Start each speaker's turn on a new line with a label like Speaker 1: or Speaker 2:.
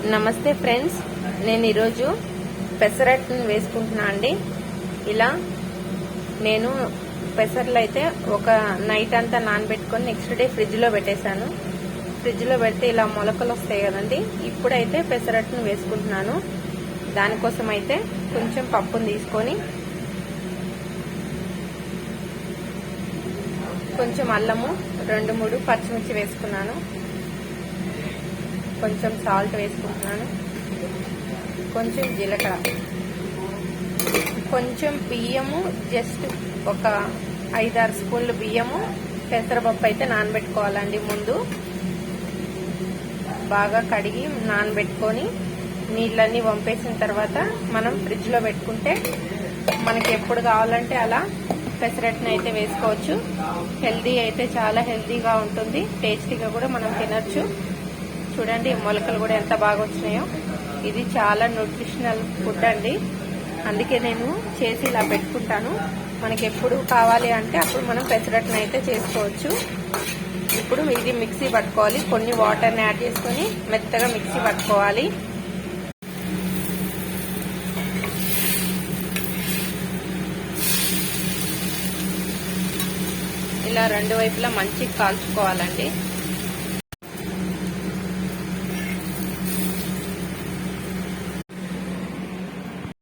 Speaker 1: నమస్తే ఫ్రెండ్స్, నేను ఈరోజు పెసరట్టును వేసుకుంటున్నా అండి. ఇలా నేను పెసర్లు అయితే ఒక నైట్ అంతా నానబెట్టుకొని నెక్స్ట్ డే ఫ్రిడ్జ్లో పెట్టేశాను. ఫ్రిడ్జ్లో పెడితే ఇలా మొలకలు వస్తాయి కదండి. ఇప్పుడైతే పెసరట్టును వేసుకుంటున్నాను. దానికోసం అయితే కొంచెం పప్పును తీసుకొని కొంచెం అల్లము 2-3 పచ్చిమిర్చి వేసుకున్నాను. కొంచెం సాల్ట్ వేసుకుంటున్నాను. కొంచెం జీలకర్ర, కొంచెం బియ్యము, జస్ట్ ఒక 5-6 స్పూన్లు బియ్యము, పెసరపప్పు అయితే నానబెట్టుకోవాలండి. ముందు బాగా కడిగి నానబెట్టుకొని నీళ్ళన్నీ వంపేసిన తర్వాత మనం ఫ్రిడ్జ్లో పెట్టుకుంటే మనకి ఎప్పుడు కావాలంటే అలా పెసరట్టుని అయితే వేసుకోవచ్చు. హెల్దీ అయితే చాలా హెల్దీగా ఉంటుంది, టేస్టీగా కూడా మనం తినచ్చు. చూడండి మొలకలు కూడా ఎంత బాగా వచ్చినాయో. ఇది చాలా న్యూట్రిషనల్ ఫుడ్ అండి, అందుకే నేను చేసి ఇలా పెట్టుకుంటాను. మనకి ఎప్పుడు కావాలి అంటే అప్పుడు మనం పెసరట్టును అయితే చేసుకోవచ్చు. ఇప్పుడు ఇది మిక్సీ పట్టుకోవాలి. కొన్ని వాటర్ని యాడ్ చేసుకొని మెత్తగా మిక్సీ పట్టుకోవాలి. ఇలా రెండు వైపులా మంచిగా కాల్చుకోవాలండి.